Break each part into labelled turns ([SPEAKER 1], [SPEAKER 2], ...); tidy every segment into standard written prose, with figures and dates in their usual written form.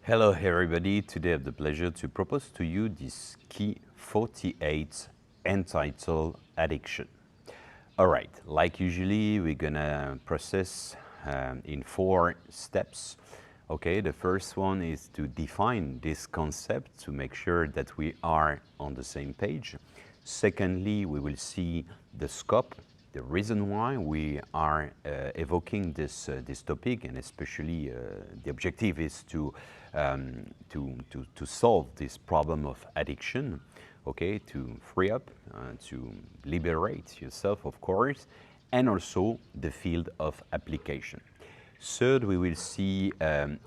[SPEAKER 1] Hello everybody, today I have the pleasure to propose to you this key 48 entitled addiction. Alright, like usually we're gonna process in 4 steps. Okay, the first one is to define this concept to make sure that we are on the same page. Secondly, we will see the scope, the reason why we are evoking this topic, and especially the objective is to solve this problem of addiction, okay, to free up, to liberate yourself, of course, and also the field of application. Third, we will see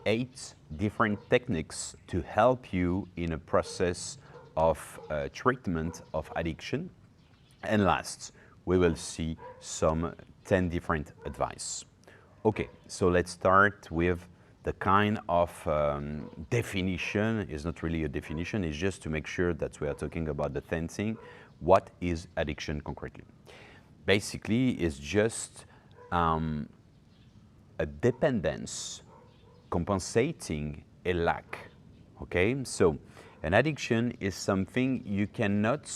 [SPEAKER 1] 8 different techniques to help you in a process of treatment of addiction. And last, we will see some 10 different advice. Okay, so let's start with the kind of definition. It's not really a definition, it's just to make sure that we are talking about the same thing. What is addiction concretely? Basically, it's just a dependence compensating a lack. Okay, so an addiction is something you cannot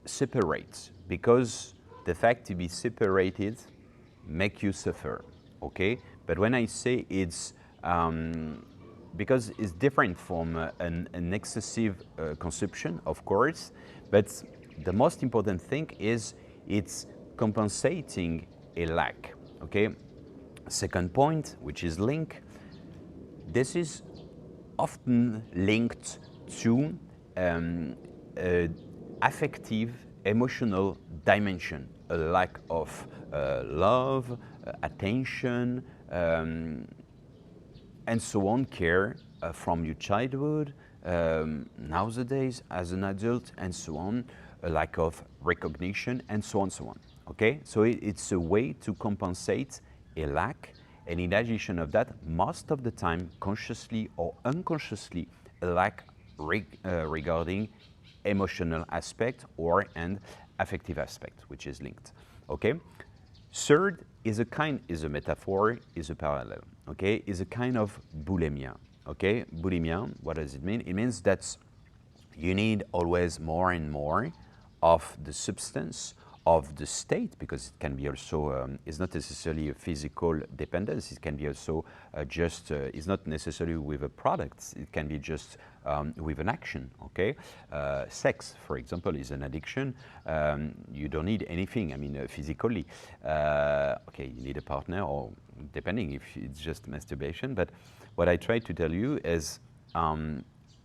[SPEAKER 1] separate, because the fact to be separated make you suffer. Okay, but when I say it's because it's different from an excessive consumption, of course, but the most important thing is it's compensating a lack. Okay, second point, which is link. This is often linked to affective, emotional dimension, a lack of love, attention, and so on, care from your childhood, nowadays as an adult, and so on, a lack of recognition, and so on, so on. Okay, so it's a way to compensate a lack, and in addition of that, most of the time, consciously or unconsciously, a lack regarding emotional aspect or and affective aspect, which is linked. Okay. Third is a metaphor, is a parallel. Okay, is a kind of bulimia. Okay, bulimia. What does it mean? It means that you need always more and more of the substance, of the state, because it can be also, it's not necessarily a physical dependence, it can be also it's not necessarily with a product, it can be just with an action, okay? Sex, for example, is an addiction. You don't need anything, I mean, physically. Okay, you need a partner, or depending if it's just masturbation, but what I try to tell you is,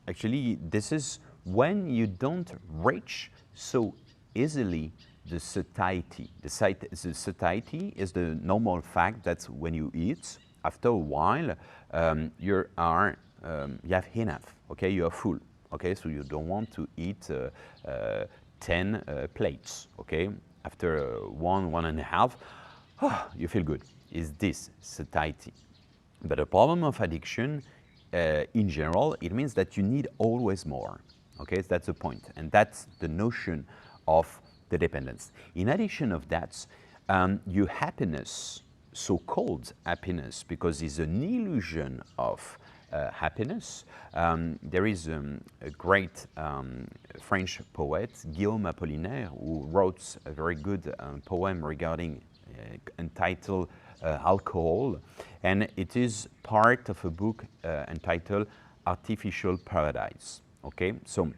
[SPEAKER 1] actually, this is when you don't reach so easily the satiety. The satiety is the normal fact that when you eat, after a while, you have enough. Okay, you are full. Okay, so you don't want to eat 10 plates. Okay, after 1.5, you feel good. Is this satiety? But the problem of addiction, in general, it means that you need always more. Okay, so that's the point, and that's the notion of the dependence. In addition of that, your happiness, so-called happiness, because it's an illusion of happiness. There is a great French poet, Guillaume Apollinaire, who wrote a very good poem regarding entitled alcohol, and it is part of a book entitled Artificial Paradise. Okay, so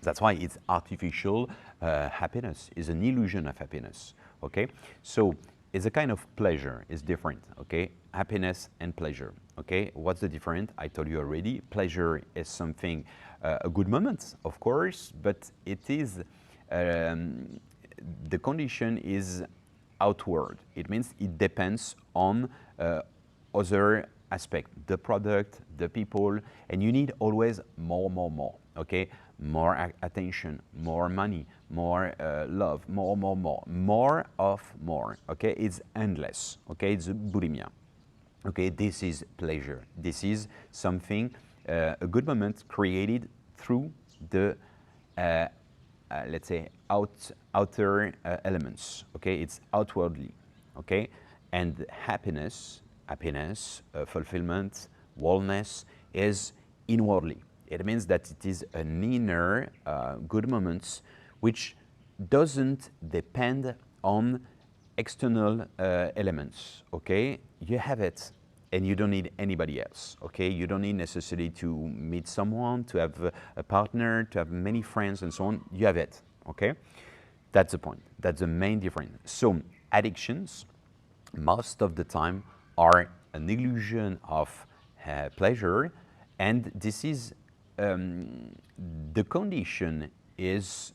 [SPEAKER 1] that's why it's artificial happiness, is an illusion of happiness. Okay, so it's a kind of pleasure, it's different. Okay, happiness and pleasure. Okay, what's the difference? I told you already. Pleasure is something, a good moment, of course, but it is the condition is outward. It means it depends on other aspect, the product, the people, and you need always more. Okay, more attention, more money, more love, more of more. Okay, it's endless. Okay, it's bulimia. Okay, this is pleasure. This is something, a good moment created through the let's say outer elements. Okay, it's outwardly. Okay, and happiness, fulfillment, wellness is inwardly. It means that it is an inner good moments which doesn't depend on external elements, okay? You have it and you don't need anybody else, okay? You don't need necessarily to meet someone, to have a partner, to have many friends and so on. You have it, okay? That's the point. That's the main difference. So addictions, most of the time, are an illusion of pleasure, and this is the condition is,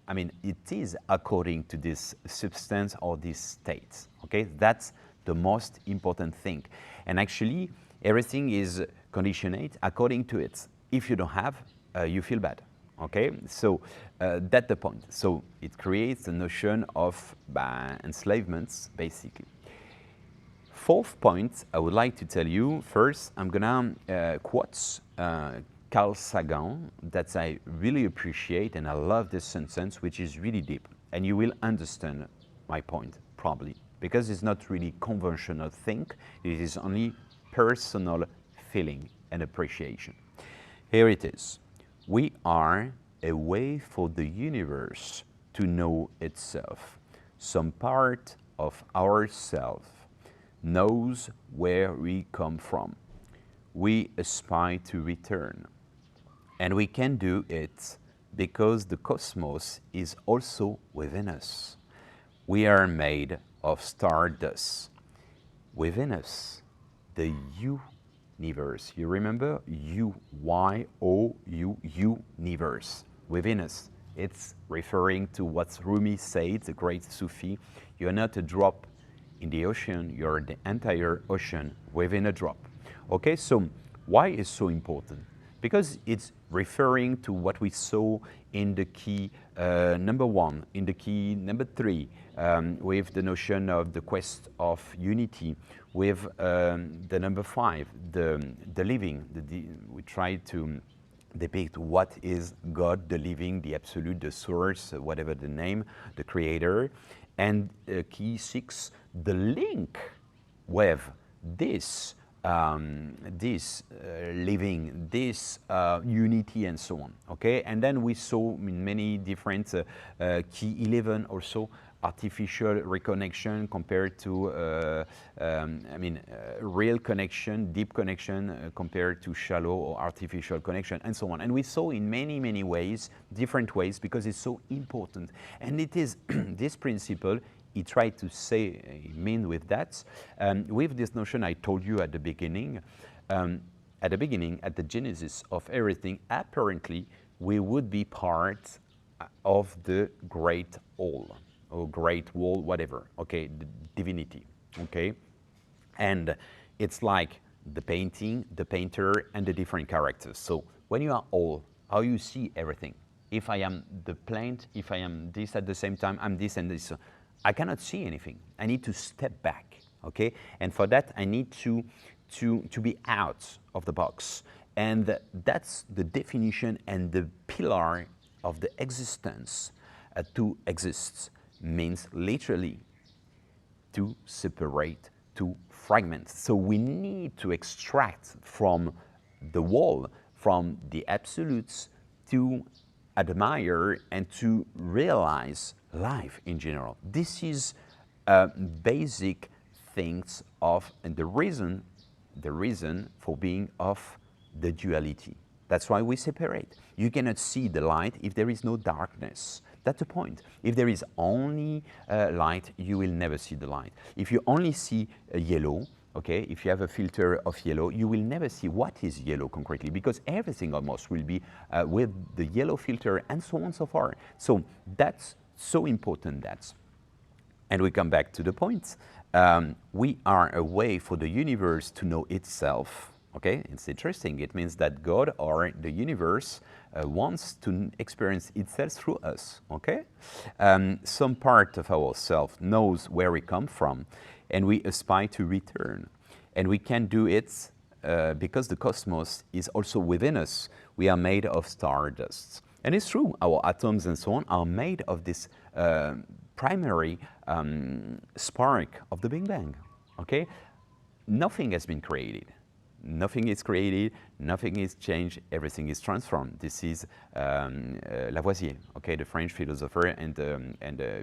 [SPEAKER 1] I mean, it is according to this substance or this state. Okay, that's the most important thing, and actually everything is conditioned according to it. If you don't have, you feel bad. Okay, so that's the point. So it creates a notion of enslavement, basically. Fourth point, I would like to tell you first, I'm gonna quote Carl Sagan that I really appreciate, and I love this sentence, which is really deep, and you will understand my point probably, because it's not really conventional think, it is only personal feeling and appreciation. Here it is. We are a way for the universe to know itself. Some part of ourself knows where we come from. We aspire to return. And we can do it because the cosmos is also within us. We are made of stardust. Within us, the universe. You remember? Universe. Within us. It's referring to what Rumi said, the great Sufi. You're not a drop in the ocean, you're the entire ocean within a drop. Okay, so why is so important? Because it's referring to what we saw in the key number 1, in the key number 3, with the notion of the quest of unity, with the number 5, the living. We try to depict what is God, the living, the absolute, the source, whatever the name, the creator. And key 6, the link with this living, this unity, and so on. Okay, and then we saw in many different key 11 also artificial reconnection compared to real connection, deep connection compared to shallow or artificial connection, and so on. And we saw in many ways, different ways, because it's so important. And it is this principle he tried to say, mean with that, with this notion I told you at the beginning, at the genesis of everything, apparently we would be part of the great all, or great wall, whatever, okay, the divinity, okay? And it's like the painting, the painter, and the different characters. So when you are all, how you see everything. If I am the plant, if I am this at the same time, I'm this and this. I cannot see anything. I need to step back, okay? And for that, I need to be out of the box. And that's the definition and the pillar of the existence. To exist means literally to separate, to fragment. So we need to extract from the wall, from the absolutes, to admire and to realize life in general. This is basic things of, and the reason for being of the duality. That's why we separate. You cannot see the light if there is no darkness. That's the point. If there is only light, you will never see the light. If you only see yellow, okay, if you have a filter of yellow, you will never see what is yellow concretely, because everything almost will be with the yellow filter, and so on and so forth. So that's so important. And we come back to the point. We are a way for the universe to know itself. Okay, it's interesting. It means that God or the universe wants to experience itself through us. Okay, some part of ourself knows where we come from, and we aspire to return. And we can do it because the cosmos is also within us. We are made of stardust. And it's true, our atoms and so on are made of this primary spark of the Big Bang. Okay, nothing has been created. Nothing is created, nothing is changed, everything is transformed. This is Lavoisier, okay, the French philosopher and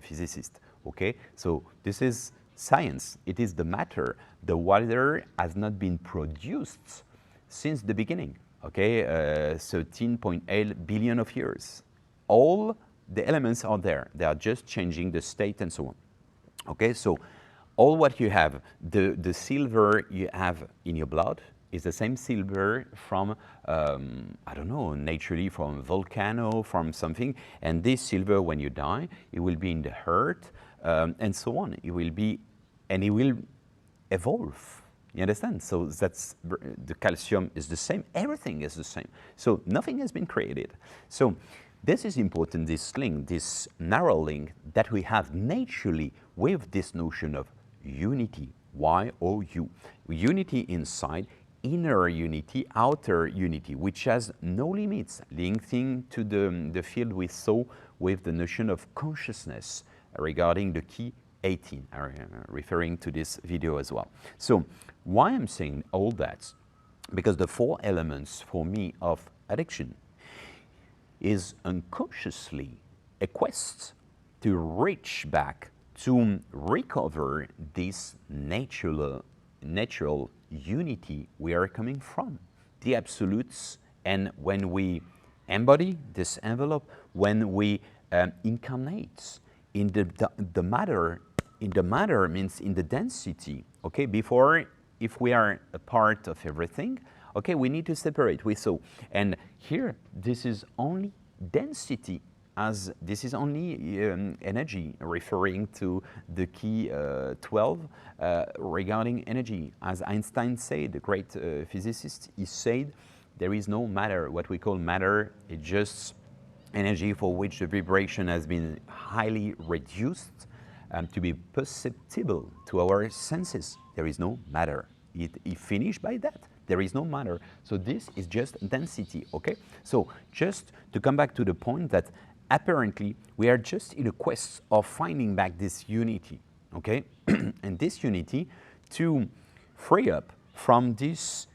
[SPEAKER 1] physicist, okay? So this is science. It is the matter. The water has not been produced since the beginning, okay? 13.8 billion of years. All the elements are there. They are just changing the state and so on. Okay, so all what you have, the silver you have in your blood is the same silver from, I don't know, naturally from a volcano, from something. And this silver, when you die, it will be in the earth and so on. It will be, and it will evolve. You understand? So that's, the calcium is the same, everything is the same. So nothing has been created. So this is important, this link, this narrow link that we have naturally with this notion of unity, Y-O-U. Unity inside, inner unity, outer unity, which has no limits, linking to the field we saw with the notion of consciousness regarding the key 18, referring to this video as well. So why I'm saying all that? Because the 4 elements for me of addiction is unconsciously a quest to reach back, to recover this natural unity we are coming from, the absolutes. And when we embody this envelope, when we incarnate in the matter, in the matter means in the density, okay? Before, if we are a part of everything, okay, we need to separate. We saw, and here this is only density, as this is only energy, referring to the key 12 regarding energy. As Einstein said, the great physicist, he said there is no matter. What we call matter is just energy for which the vibration has been highly reduced to be perceptible to our senses. There is no matter. It finished by that. There is no matter. So this is just density, okay? So just to come back to the point that apparently we are just in a quest of finding back this unity, okay? And this unity to free up from this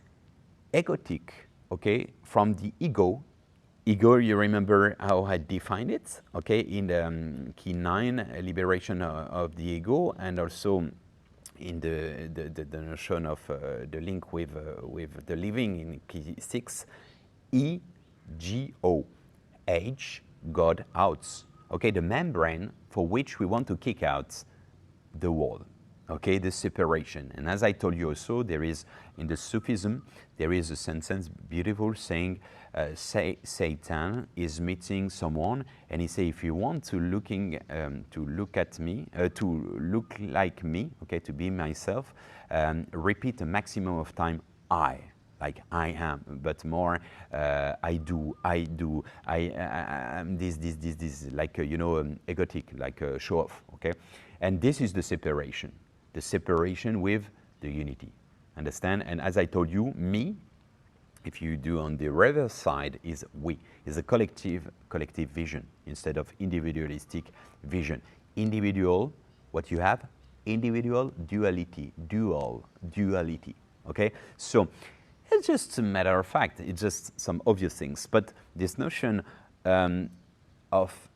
[SPEAKER 1] egotic, okay, from the ego. Ego, you remember how I defined it, okay, in the key 9, liberation of the ego, and also in the notion of the link with the living in key 6, E-G-O, H, God, out, okay, the membrane for which we want to kick out the wall, okay, the separation. And as I told you also, there is, in the Sufism, there is a sentence, beautiful, saying, Satan is meeting someone, and he say, if you want to look at me, to look like me, okay, to be myself, repeat a maximum of time, I, like I am, but more I do, this, like, you know, egotic, like show off, okay? And this is the separation with the unity, understand? And as I told you, me, if you do on the reverse side, is we, is a collective vision instead of individualistic vision. Individual, what you have, individual duality, duality, okay? So it's just a matter of fact, it's just some obvious things, but this notion of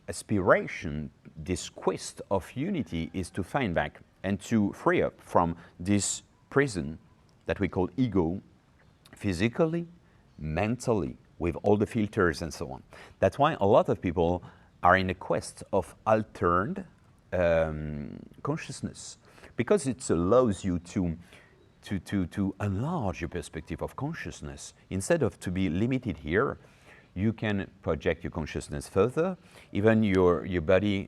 [SPEAKER 1] aspiration, this quest of unity is to find back and to free up from this prison that we call ego, physically, mentally, with all the filters and so on. That's why a lot of people are in a quest of altered consciousness, because it allows you to enlarge your perspective of consciousness. Instead of to be limited here, you can project your consciousness further. Even your body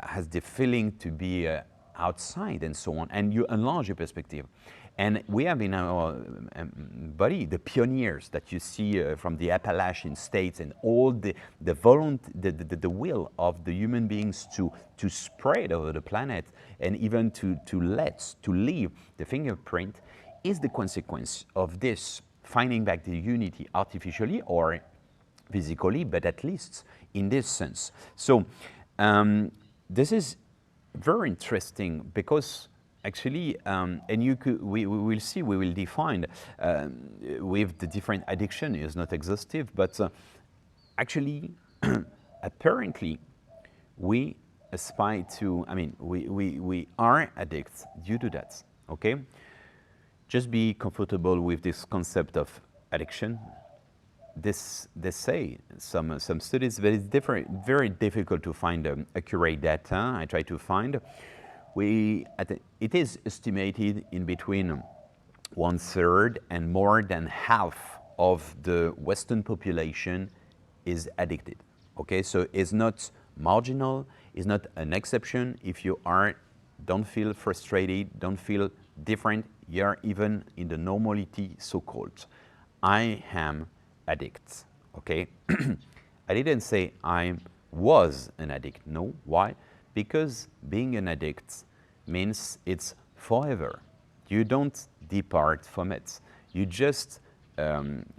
[SPEAKER 1] has the feeling to be outside and so on, and you enlarge your perspective. And we have in our body the pioneers that you see from the Appalachian states, and all the will of the human beings to spread over the planet, and even to leave the fingerprint, is the consequence of this finding back the unity artificially or physically, but at least in this sense. So this is very interesting, because actually, and we will see, we will define with the different addiction is not exhaustive, but actually, apparently, we aspire to, I mean, we are addicts due to that, okay? Just be comfortable with this concept of addiction. They say some studies, but it's very difficult to find accurate data. I try to find. It is estimated in between 1/3 and more than half of the Western population is addicted. Okay, so it's not marginal, it's not an exception. If you don't feel frustrated, don't feel different, you're even in the normality, so-called. I am addict, okay? I didn't say I was an addict, no. Why? Because being an addict means it's forever. You don't depart from it. You just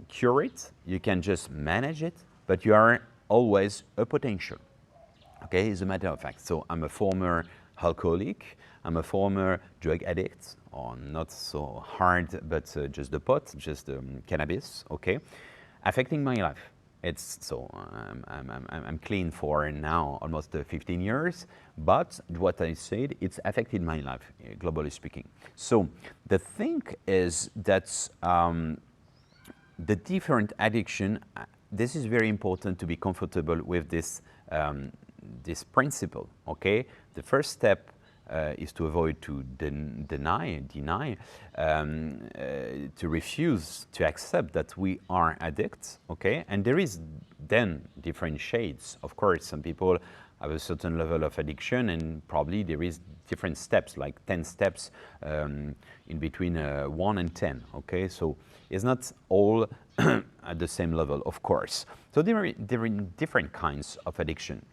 [SPEAKER 1] cure it, you can just manage it, but you are always a potential. Okay, as a matter of fact. So I'm a former alcoholic, I'm a former drug addict, or not so hard, but just the pot, just cannabis, okay, affecting my life. It's so I'm clean for now almost 15 years, but what I said, it's affected my life, globally speaking. So the thing is that the different addiction, this is very important to be comfortable with this this principle, okay? The first step is to avoid to deny, to refuse to accept that we are addicts, okay? And there is then different shades. Of course, some people have a certain level of addiction, and probably there is different steps, like 10 steps in between 1 and 10, okay? So it's not all at the same level, of course. So there are different kinds of addiction.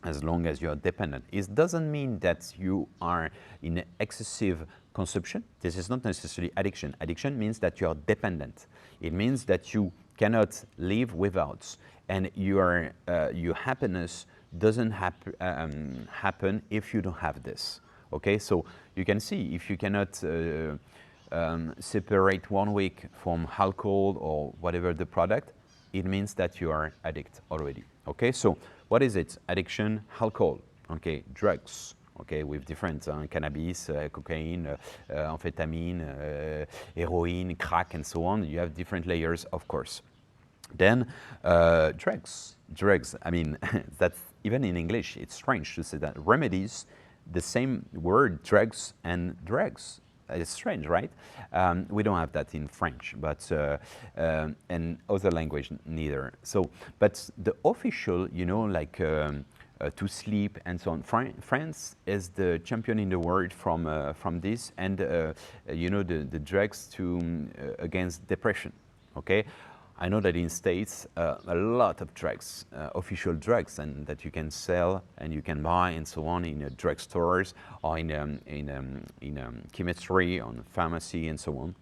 [SPEAKER 1] As long as you are dependent. It doesn't mean that you are in excessive consumption. This is not necessarily addiction. Addiction means that you are dependent. It means that you cannot live without, and your happiness doesn't happen if you don't have this. Okay, so you can see if you cannot separate 1 week from alcohol or whatever the product, it means that you are addict already. Okay, so what is it? Addiction, alcohol, okay, drugs, okay, with different cannabis, cocaine, amphetamine, heroin, crack, and so on. You have different layers, of course. Then drugs. I mean, that's even in English, it's strange to say that. Remedies, the same word, drugs and drugs. It's strange, right? We don't have that in French, but and other language neither. So, but the official, you know, like to sleep and so on. France is the champion in the world from this, and you know, the drugs to against depression. Okay. I know that in States, a lot of drugs, official drugs, and that you can sell and you can buy and so on in drugstores or in chemistry, on pharmacy and so on.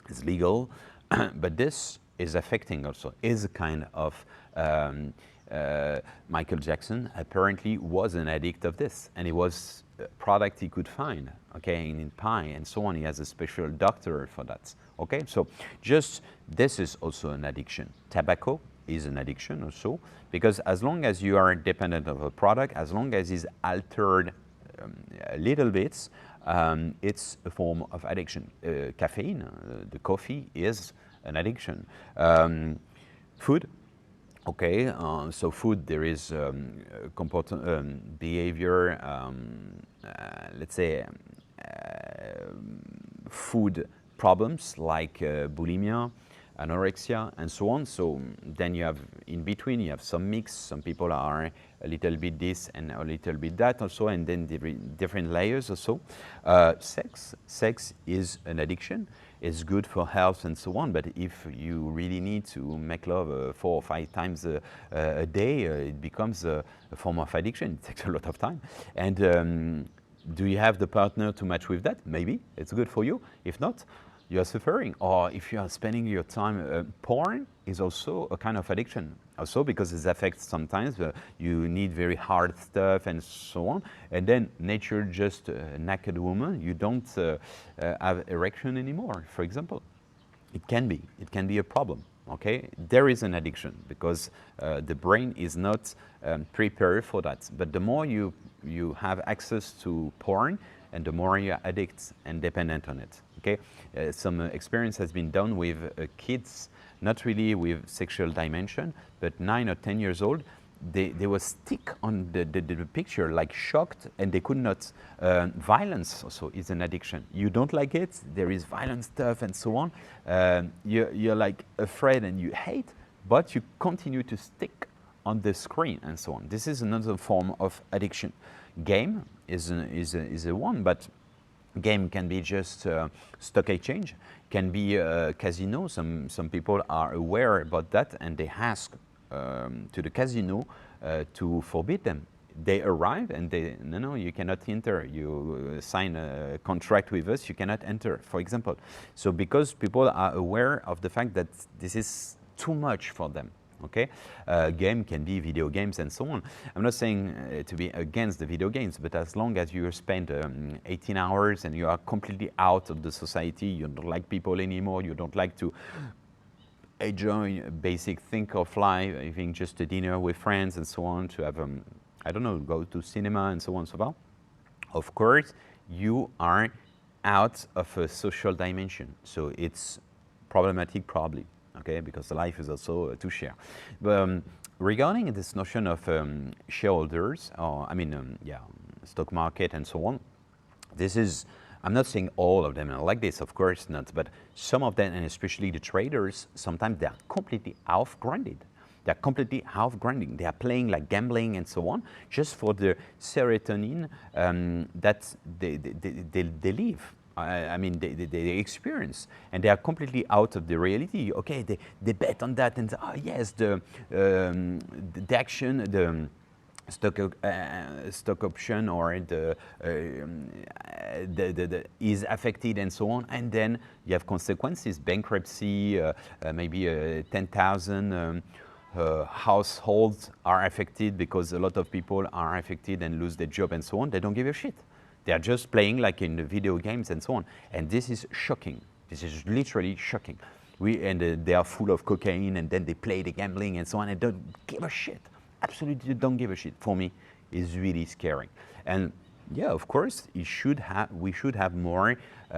[SPEAKER 1] It's legal, but this is affecting also, is a kind of, Michael Jackson apparently was an addict of this, and it was a product he could find, okay, in pie and so on. He has a special doctor for that. Okay, so just this is also an addiction. Tobacco is an addiction also, because as long as you are dependent of a product, as long as it's altered a little bit, it's a form of addiction. Caffeine, the coffee, is an addiction. Food, okay, so food, there is behavior, let's say food problems like bulimia, anorexia, and so on. So then you have in between, you have some mix. Some people are a little bit this and a little bit that also, and then different layers also. Sex is an addiction. It's good for health and so on, but if you really need to make love 4 or 5 times a day, it becomes a form of addiction. It takes a lot of time. And do you have the partner to match with that? Maybe, it's good for you. If not, you are suffering. Or if you are spending your time, porn is also a kind of addiction. Also because it affects sometimes, you need very hard stuff and so on. And then nature just a naked woman, you don't have erection anymore, for example. It can be a problem. Okay, there is an addiction because the brain is not prepared for that. But the more you have access to porn, and the more you are addict and dependent on it. Okay, some experience has been done with kids, not really with sexual dimension, but 9 or 10 years old. They were stick on the picture, like shocked, and they could not. Violence also is an addiction. You don't like it, there is violent stuff and so on. You're like afraid and you hate, but you continue to stick on the screen and so on. This is another form of addiction. Game is a one, but game can be just stock exchange, can be casino. Some people are aware about that and they ask to the casino to forbid them. They arrive and they, no, you cannot enter. You sign a contract with us, you cannot enter, for example. So because people are aware of the fact that this is too much for them. Okay, game can be video games and so on. I'm not saying to be against the video games, but as long as you spend 18 hours and you are completely out of the society, you don't like people anymore, you don't like to enjoy a basic think of life, having just a dinner with friends and so on, to have, I don't know, go to cinema and so on and so forth. Of course, you are out of a social dimension. So it's problematic probably, okay, because life is also to share. But regarding this notion of shareholders, or stock market and so on, this is, I'm not saying all of them are like this, of course not, but some of them, and especially the traders, sometimes they are completely off-grounded. They are completely off-grounding. They are playing like gambling and so on, just for the serotonin that they live. They experience, and they are completely out of the reality. Okay, they bet on that, and oh yes, the action, the stock option or the is affected and so on, and then you have consequences, bankruptcy, maybe 10,000 households are affected because a lot of people are affected and lose their job and so on. They don't give a shit. They are just playing like in the video games and so on, and this is shocking. This is literally shocking. They are full of cocaine, and then they play the gambling and so on, and don't give a shit. Absolutely don't give a shit. For me, is really scary. And yeah, of course, we should have more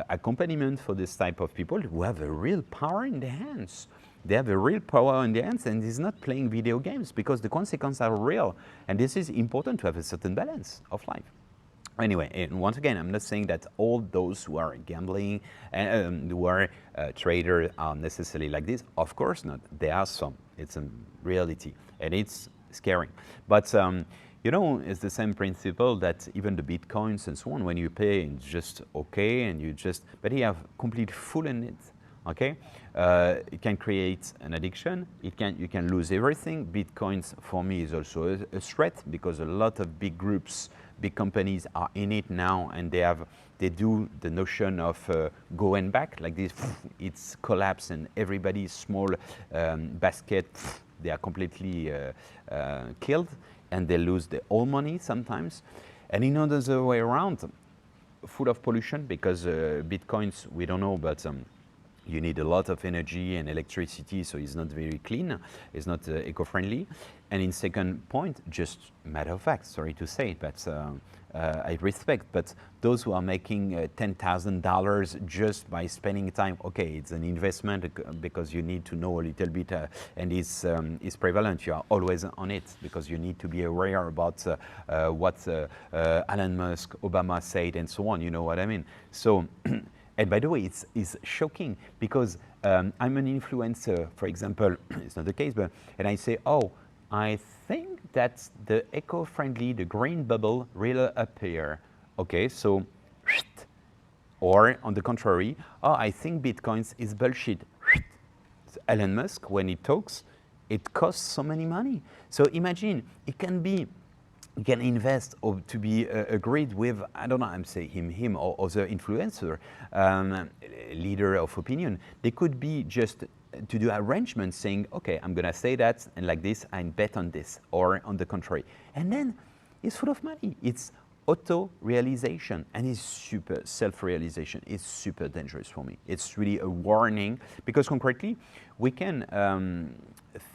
[SPEAKER 1] accompaniment for this type of people who have a real power in their hands. They have a real power in their hands, and it's not playing video games, because the consequences are real. And this is important to have a certain balance of life. Anyway, and once again, I'm not saying that all those who are gambling and who are traders are necessarily like this. Of course not. There are some. It's a reality, and it's scary. But it's the same principle that even the bitcoins and so on, when you pay, it's just okay, and but you have complete full in it. Okay, it can create an addiction. You can lose everything. Bitcoins for me is also a threat, because a lot of big groups, big companies are in it now, and they do the notion of going back like this. It's collapse, and everybody's small basket, they are completely killed, and they lose their own money sometimes. And in another way around, full of pollution, because bitcoins, we don't know, but you need a lot of energy and electricity, so it's not very clean, it's not eco-friendly. And in second point, just matter of fact, sorry to say, but I respect, but those who are making $10,000 just by spending time, okay, it's an investment because you need to know a little bit, and it's prevalent. You are always on it because you need to be aware about what Elon Musk, Obama said, and so on. You know what I mean? So. And by the way, it's shocking, because I'm an influencer, for example. It's not the case, but and I say, oh, I think that the eco-friendly, the green bubble will appear. Okay, so, or on the contrary, oh, I think Bitcoins is bullshit. Elon Musk, when he talks, it costs so many money. So imagine, it can be you can invest or to be agreed with, I don't know, I'm saying him or other influencer, leader of opinion. They could be just to do arrangements saying, okay, I'm gonna say that and like this, I bet on this, or on the contrary. And then it's full of money. It's auto-realization and it's super self-realization. It's super dangerous for me. It's really a warning because concretely, we can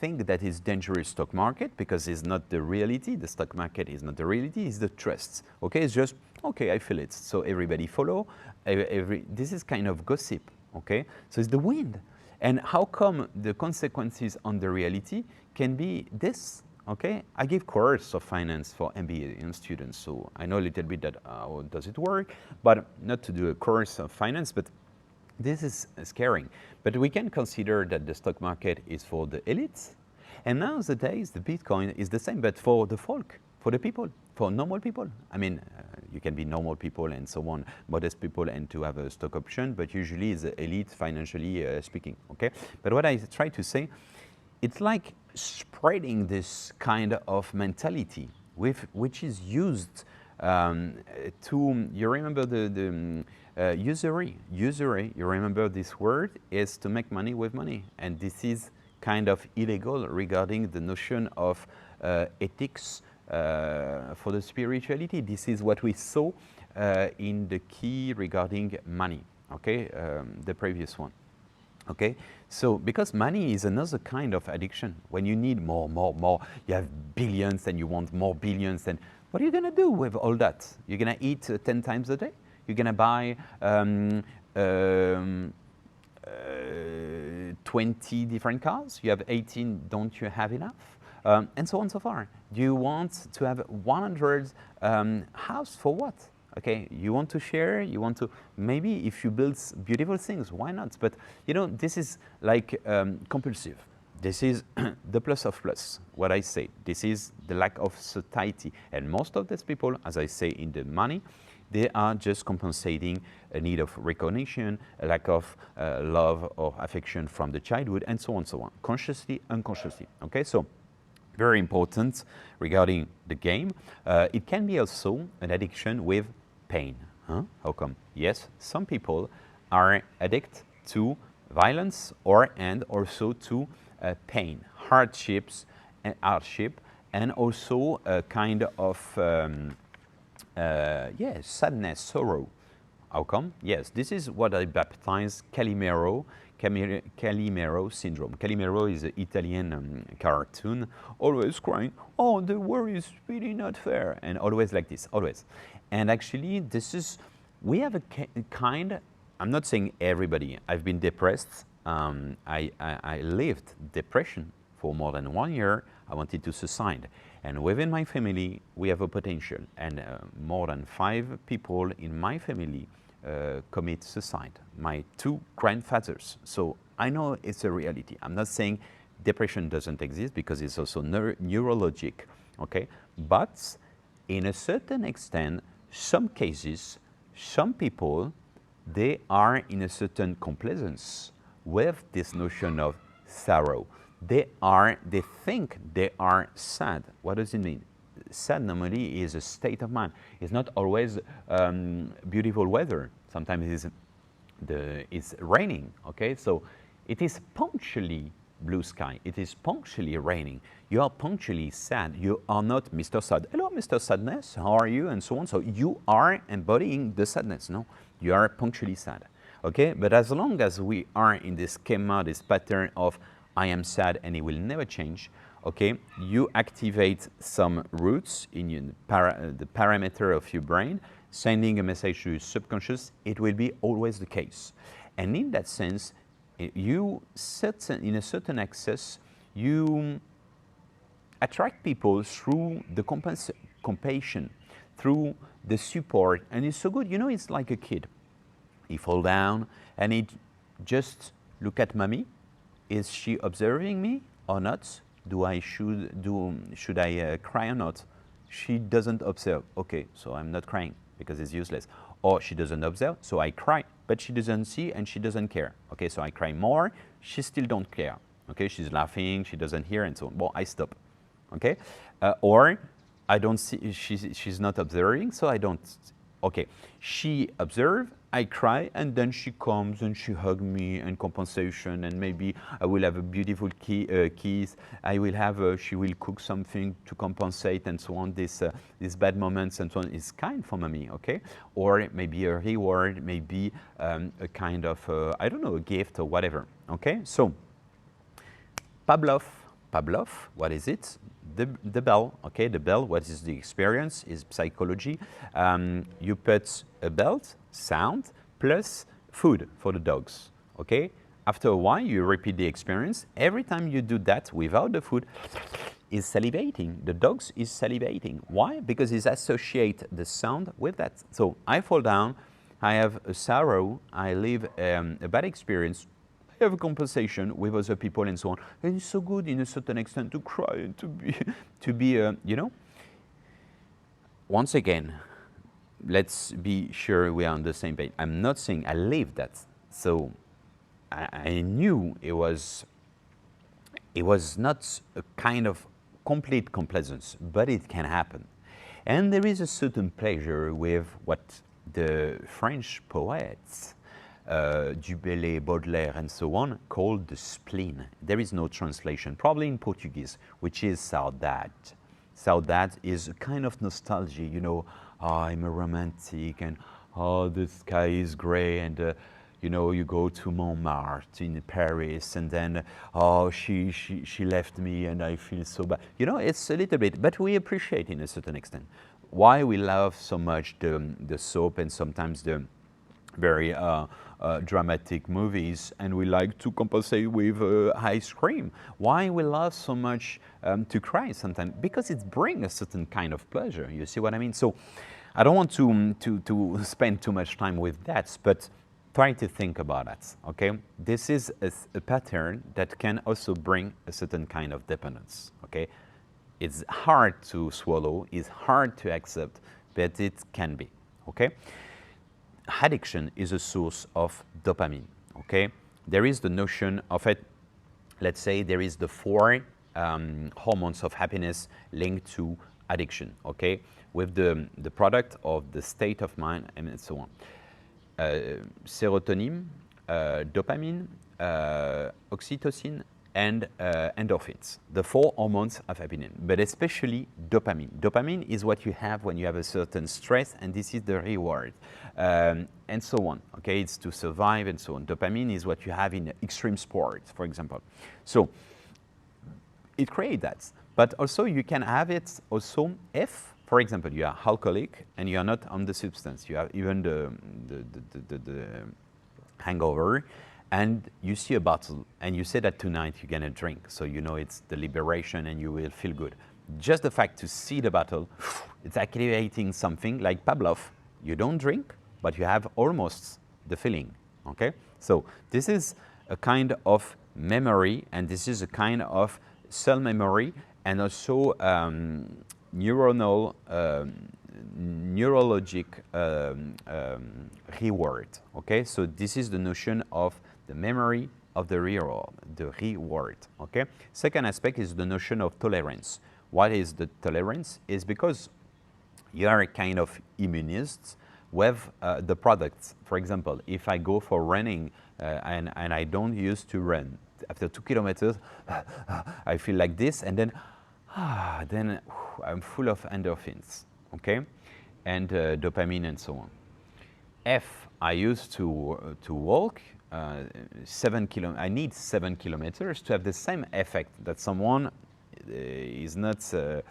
[SPEAKER 1] think that it's dangerous stock market because it's not the reality. The stock market is not the reality, it's the trusts. Okay, it's just, okay, I feel it. So everybody follow. This is kind of gossip, okay? So it's the wind. And how come the consequences on the reality can be this? Okay, I give course of finance for MBA students, so I know a little bit that how does it work, but not to do a course of finance, but this is scaring. But we can consider that the stock market is for the elites, and nowadays the Bitcoin is the same, but for the folk, for the people, for normal people. I mean, you can be normal people and so on, modest people, and to have a stock option, but usually it's the elite financially speaking. Okay, but what I try to say, it's like spreading this kind of mentality which is used to, you remember the usury, you remember this word is to make money with money, and this is kind of illegal regarding the notion of ethics for the spirituality. This is what we saw in the key regarding money, okay, the previous one. Okay, so because money is another kind of addiction. When you need more, you have billions and you want more billions, and what are you gonna do with all that? You're gonna eat 10 times a day? You're gonna buy 20 different cars? You have 18, don't you have enough? And so on and so far. Do you want to have 100 house for what? Okay, you want to share, you want to, maybe if you build beautiful things, why not? But you know, this is like compulsive. This is the plus of plus, what I say. This is the lack of satiety. And most of these people, as I say in the money, they are just compensating a need of recognition, a lack of love or affection from the childhood, and so on, so on, consciously, unconsciously. Okay, so very important regarding the game. It can be also an addiction with pain. Huh? How come? Yes, some people are addicted to violence and also to pain, hardships and hardship, and also a kind of sadness, sorrow. How come? Yes, this is what I baptize Calimero syndrome. Calimero is an Italian cartoon, always crying, oh, the world is really not fair, and always like this, always. And actually, this is, we have a kind, I'm not saying everybody, I've been depressed. I lived depression for more than 1 year. I wanted to suicide. And within my family, we have a potential. And more than 5 people in my family commit suicide. My 2 grandfathers. So I know it's a reality. I'm not saying depression doesn't exist because it's also neurologic, okay? But in a certain extent, some cases, some people, they are in a certain complaisance with this notion of sorrow. They think they are sad. What does it mean? Sad normally is a state of mind. It's not always beautiful weather. Sometimes it's raining, okay? So it is punctually blue sky. It is punctually raining. You are punctually sad. You are not Mr. Sad. Hello, Mr. Sadness, how are you? And so on. So you are embodying the sadness, no? You are punctually sad, okay? But as long as we are in this schema, this pattern of I am sad and it will never change, okay? You activate some roots in the parameter of your brain, sending a message to your subconscious. It will be always the case. And in that sense, you in a certain access, you attract people through the compassion, through the support, and it's so good. You know, it's like a kid. He fall down and he just look at mommy. Is she observing me or not? Should I cry or not? She doesn't observe. Okay, so I'm not crying because it's useless. Or she doesn't observe, so I cry, but she doesn't see and she doesn't care. Okay, so I cry more, she still don't care. Okay, she's laughing, she doesn't hear and so on. Well, I stop. Okay, or I don't see, she's not observing, so I don't, okay. She observe, I cry, and then she comes and she hug me and compensation, and maybe I will have a beautiful kiss. I will have, she will cook something to compensate and so on. These bad moments and so on is kind for mommy, okay? Or maybe a reward, maybe a kind of, I don't know, a gift or whatever, okay? So, Pavlov, what is it? The bell, okay, the bell, what is the experience, is psychology. You put a belt, sound, plus food for the dogs, okay? After a while, you repeat the experience. Every time you do that without the food, is salivating. The dogs is salivating. Why? Because it associates the sound with that. So I fall down, I have a sorrow, I live a bad experience, I have a conversation with other people and so on. And it's so good in a certain extent to cry and to be, you know. Once again, let's be sure we are on the same page. I'm not saying I lived that. So I knew it was not a kind of complete complaisance, but it can happen. And there is a certain pleasure with what the French poets Du Bellay, Baudelaire, and so on, called the spleen. There is no translation, probably in Portuguese, which is saudade. Saudade is a kind of nostalgia, you know, oh, I'm a romantic, and oh, the sky is gray, and you know, you go to Montmartre in Paris, and then, oh, she left me, and I feel so bad. You know, it's a little bit, but we appreciate in a certain extent. Why we love so much the soap and sometimes the very dramatic movies, and we like to compensate with ice cream. Why we love so much to cry sometimes? Because it brings a certain kind of pleasure. You see what I mean? So I don't want to spend too much time with that, but try to think about that, okay? This is a pattern that can also bring a certain kind of dependence, okay? It's hard to swallow, it's hard to accept, but it can be, okay? Addiction is a source of dopamine, okay? There is the notion of it, let's say there is the four hormones of happiness linked to addiction, okay? With the product of the state of mind and so on. Serotonin, dopamine, oxytocin, and endorphins, the four hormones of happiness, but especially dopamine. Dopamine is what you have when you have a certain stress, and this is the reward, and so on, okay? It's to survive and so on. Dopamine is what you have in extreme sports, for example. So it creates that, but also you can have it also if, for example, you are alcoholic and you are not on the substance, you have even the hangover, and you see a bottle and you say that tonight you're gonna drink, so you know it's the liberation and you will feel good. Just the fact to see the bottle, it's activating something like Pavlov. You don't drink, but you have almost the feeling, okay? So this is a kind of memory, and this is a kind of cell memory, and also neurologic reward, okay? So this is the notion of the memory of the reward, okay? Second aspect is the notion of tolerance. What is the tolerance? Is because you are a kind of immunist with the products. For example, if I go for running and I don't used to run, after 2 kilometers, I feel like this, and then I'm full of endorphins, okay? And dopamine and so on. If I used to walk, I need 7 kilometers to have the same effect that someone is not a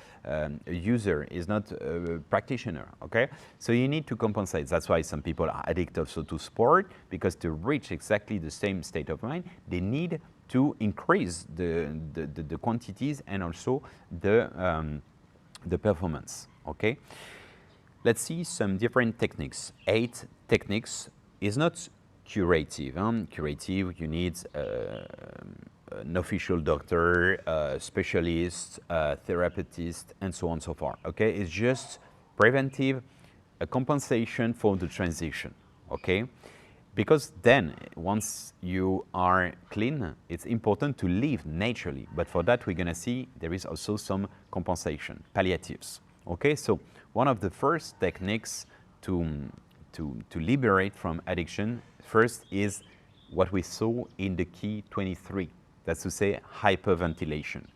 [SPEAKER 1] user, is not a practitioner, okay? So you need to compensate. That's why some people are addicted also to sport, because to reach exactly the same state of mind, they need to increase the quantities and also the performance, okay? Let's see some different techniques. 8 techniques is not curative. Curative, you need an official doctor, a specialist, a therapist, and so on and so forth. Okay, it's just preventive, a compensation for the transition. Okay, because then once you are clean, it's important to live naturally. But for that, we're gonna see there is also some compensation, palliatives. Okay, so one of the first techniques to, to liberate from addiction first is what we saw in the key 23. That's to say hyperventilation.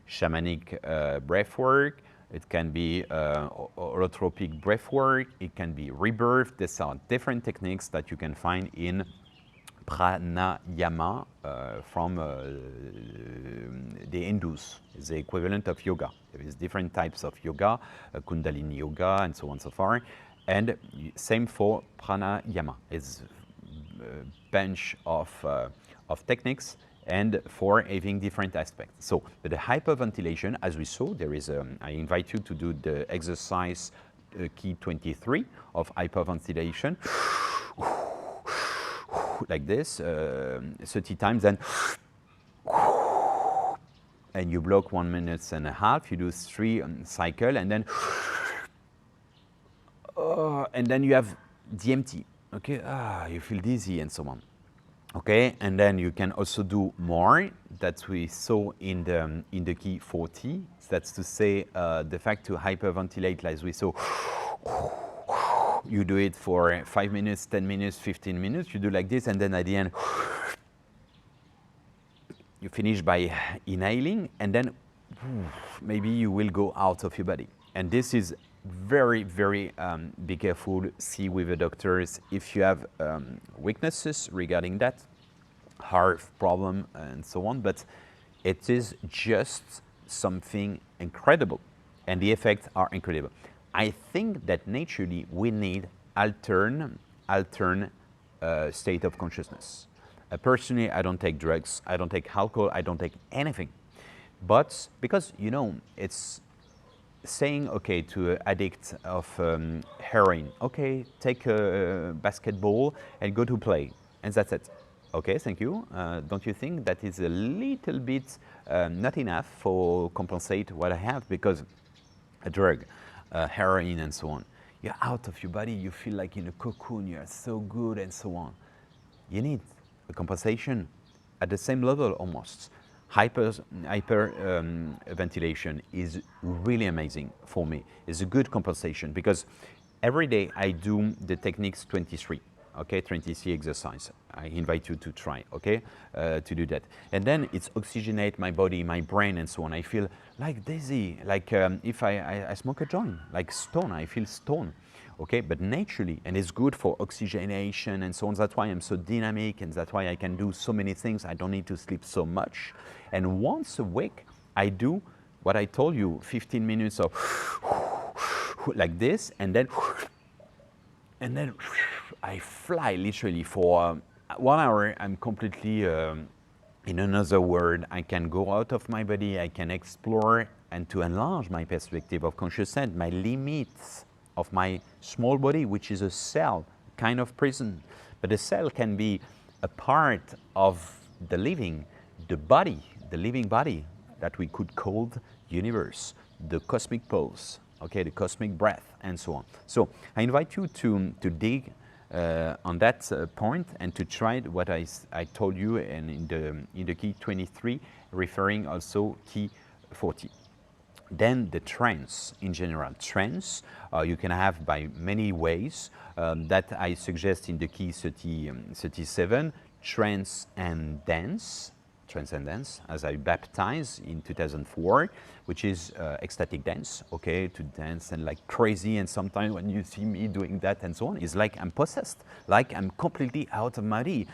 [SPEAKER 1] Shamanic breath work, it can be holotropic breath work, it can be rebirth. These are different techniques that you can find in pranayama from the Hindus. It's the equivalent of yoga. There is different types of yoga, kundalini yoga and so on and so forth. And same for pranayama. It's a bunch of techniques and for having different aspects. So the hyperventilation, as we saw, there is, I invite you to do the exercise key 23 of hyperventilation. Like this, 30 times, and you block 1.5 minutes, you do 3 cycle, and then you have the empty, okay, you feel dizzy and so on. Okay, and then you can also do more that we saw in the key 40. That's to say, the fact to hyperventilate, as we saw, you do it for 5 minutes, 10 minutes, 15 minutes. You do like this, and then at the end, you finish by inhaling, and then maybe you will go out of your body. And this is very, very be careful, see with the doctors if you have weaknesses regarding that, heart problem and so on, but it is just something incredible, and the effects are incredible. I think that naturally we need altern state of consciousness. Personally, I don't take drugs, I don't take alcohol, I don't take anything. But because, you know, it's saying, okay, to an addict of heroin, okay, take a basketball and go to play, and that's it. Okay, thank you. Don't you think that is a little bit not enough for compensate what I have? Because a drug, heroin and so on, you're out of your body, you feel like in a cocoon, you're so good and so on. You need a compensation at the same level almost. Hyperventilation is really amazing for me. It's a good compensation because every day I do the techniques 23, okay, 23 exercise. I invite you to try, okay, to do that. And then it's oxygenate my body, my brain and so on. I feel like dizzy, like if I smoke a joint, like stone, I feel stone. Okay, but naturally, and it's good for oxygenation and so on. That's why I'm so dynamic, and that's why I can do so many things. I don't need to sleep so much. And once a week, I do what I told you, 15 minutes of like this, and then I fly literally for 1 hour. I'm completely in another world. I can go out of my body, I can explore, and to enlarge my perspective of consciousness, my limits of my small body, which is a cell, kind of prison. But the cell can be a part of the living, the body, the living body that we could call the universe, the cosmic pulse, okay, the cosmic breath, and so on. So I invite you to dig on that point and to try what I told you and in the key 23, referring also key 40. Then the trance in general. Trance you can have by many ways that I suggest in the key 37, trance and dance, transcendence, as I baptized in 2004, which is ecstatic dance, okay, to dance and like crazy, and sometimes when you see me doing that and so on, it's like I'm possessed, like I'm completely out of my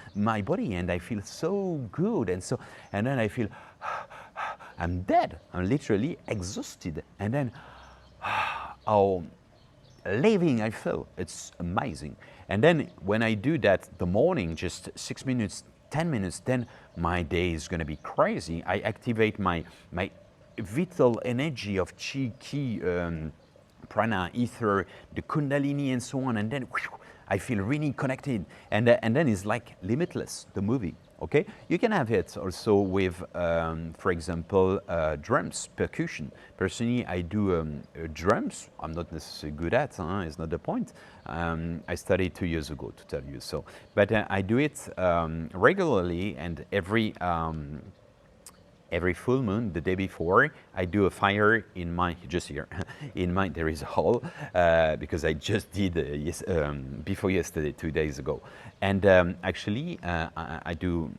[SPEAKER 1] body, and I feel so good, and then I feel I'm dead, I'm literally exhausted, and then how living I feel, it's amazing. And then when I do that the morning, just 6 minutes, 10 minutes, then my day is gonna be crazy. I activate my vital energy of chi, ki, prana, ether, the kundalini and so on, and then whew, I feel really connected, and then it's like limitless, the movie. Okay, you can have it also with, for example, drums, percussion. Personally, I do drums. I'm not necessarily good at, it's not the point. I studied 2 years ago, to tell you so. But I do it regularly, and every every full moon, the day before, I do a fire in my, just here, in my, there is a hole, because I just did before yesterday, 2 days ago. And actually, I do,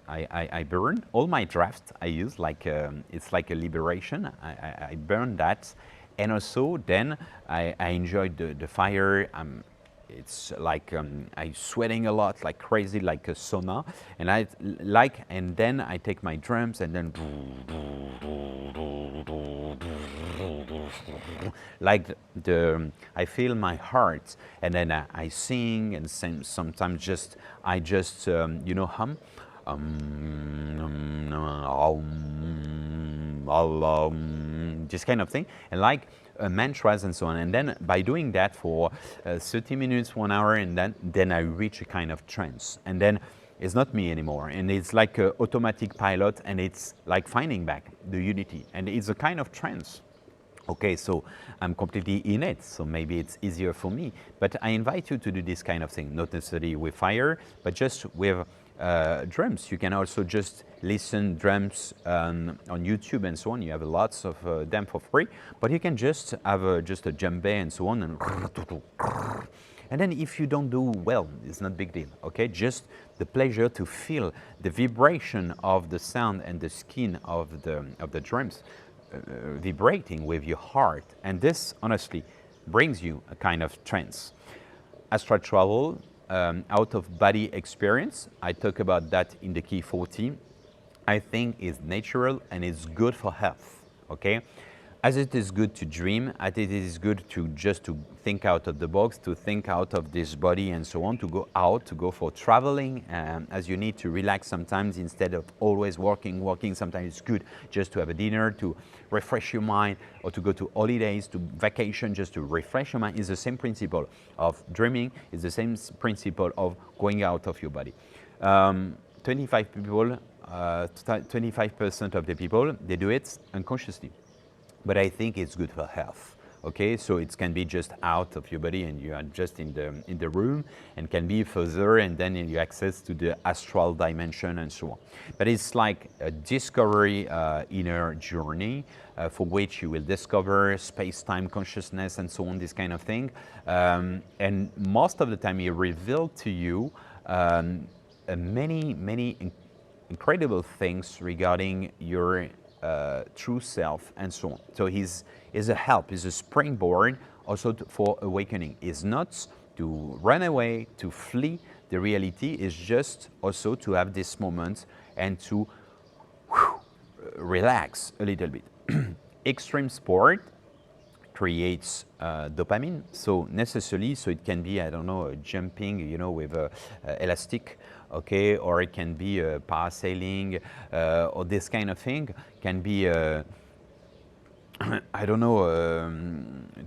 [SPEAKER 1] I burn all my drafts I use, like, it's like a liberation. I burn that. And also then I enjoy the fire. It's like I'm sweating a lot, like crazy, like a sauna, and and then I take my drums and then like I feel my heart, and then I sing, and sometimes I just hum, this kind of thing, and like mantras and so on. And then by doing that for 30 minutes, 1 hour, and then I reach a kind of trance. And then it's not me anymore. And it's like an automatic pilot, and it's like finding back the unity. And it's a kind of trance. Okay, so I'm completely in it, so maybe it's easier for me. But I invite you to do this kind of thing, not necessarily with fire, but just with drums. You can also just listen drums on YouTube and so on. You have lots of them for free, but you can just have just a djembe and so on, and then if you don't do well, it's not a big deal, okay? Just the pleasure to feel the vibration of the sound and the skin of the drums vibrating with your heart, and this honestly brings you a kind of trance. Astral travel, out of body experience, I talk about that in the Key 40. I think is natural and it's good for health, okay? As it is good to dream, as it is good to just to think out of the box, to think out of this body and so on, to go out, to go for traveling, as you need to relax sometimes instead of always working. Sometimes it's good just to have a dinner, to refresh your mind, or to go to holidays, to vacation, just to refresh your mind. It's the same principle of dreaming, it's the same principle of going out of your body. 25 people, 25% of the people, they do it unconsciously. But I think it's good for health. Okay, so it can be just out of your body and you are just in the room, and can be further, and then you access to the astral dimension and so on. But it's like a discovery inner journey for which you will discover space-time consciousness and so on, this kind of thing. And most of the time it reveals to you many incredible things regarding your true self and so on. So he's a help, he's a springboard also for awakening. It's not to run away, to flee the reality, is just also to have this moment and to relax a little bit. Extreme sport creates dopamine, so necessarily, so it can be, I don't know, jumping, with elastic, okay, or it can be parasailing, or this kind of thing, can be, I don't know,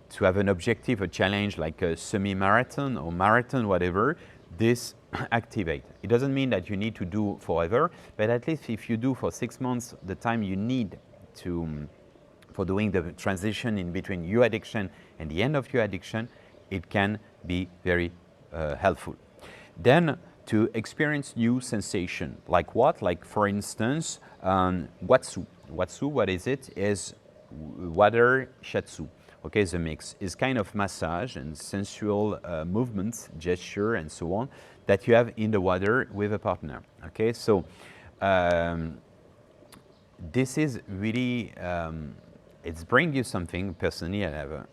[SPEAKER 1] to have an objective, a challenge like a semi-marathon or marathon, whatever, this activate. It doesn't mean that you need to do forever, but at least if you do for 6 months, the time you need for doing the transition in between your addiction and the end of your addiction, it can be very helpful. Then to experience new sensation, like what? Like for instance, watsu. Watsu, what is it? Is water shatsu. Okay, the mix is kind of massage and sensual movements, gesture and so on that you have in the water with a partner. Okay, so this is really, it's bring you something. Personally, I have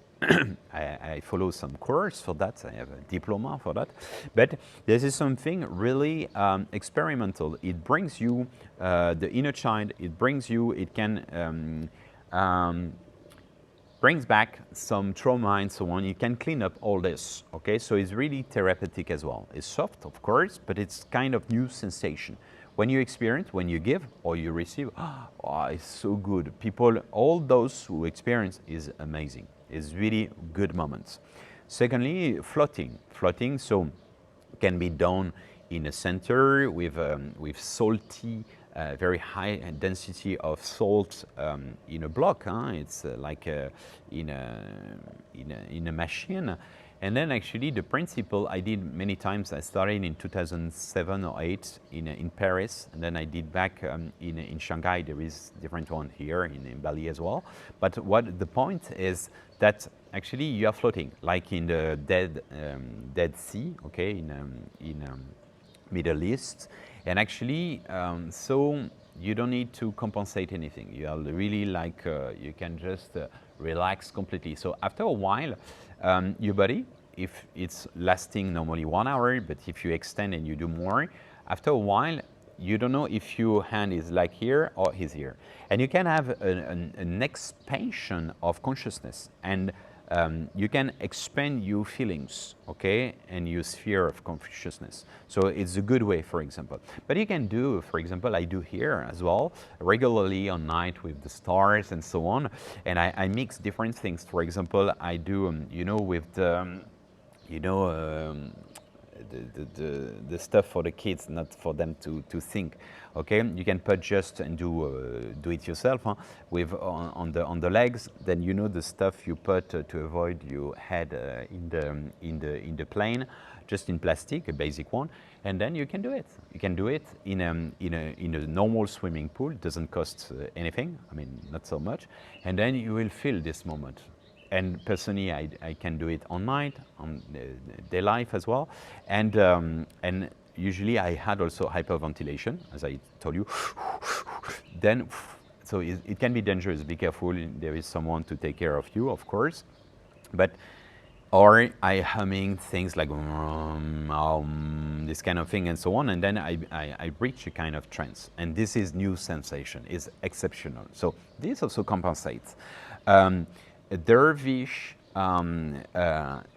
[SPEAKER 1] I follow some course for that. I have a diploma for that. But this is something really experimental. It brings you the inner child. It brings you, it can brings back some trauma and so on. You can clean up all this, okay? So it's really therapeutic as well. It's soft, of course, but it's kind of new sensation. When you experience, when you give or you receive, oh, it's so good. People, all those who experience is amazing. It's really good moments. Secondly, floating. Floating, so can be done in a center with salty, very high density of salt in a block. It's like in a machine, And then actually the principle I did many times. I started in 2007 or 8 in Paris, and then I did back in Shanghai. There is different one here in Bali as well. But what the point is that actually you are floating like in the Dead Sea, okay, in Middle East, and actually so you don't need to compensate anything. You are really like you can just relax completely. So after a while, your body, if it's lasting normally 1 hour, but if you extend and you do more, after a while, you don't know if your hand is like here or is here. And you can have an expansion of consciousness, and you can expand your feelings, okay, and your sphere of consciousness. So it's a good way, for example. But you can do, for example, I do here as well, regularly on night with the stars and so on, and I mix different things. For example, I do, you know, with the, you know, the stuff for the kids, not for them to think. Okay, you can put just and do it yourself, huh? With on the legs. Then you know the stuff you put to avoid your head in the plane, just in plastic, a basic one, and then you can do it. You can do it in a normal swimming pool. It doesn't cost anything. I mean, not so much, and then you will feel this moment. And personally, I can do it on night, on day life as well, and usually I had also hyperventilation, as I told you. Then, so it can be dangerous. Be careful. There is someone to take care of you, of course, but. Or I humming things like this kind of thing and so on, and then I reach a kind of trance, and this is new sensation, is exceptional. So this also compensates. Dervish,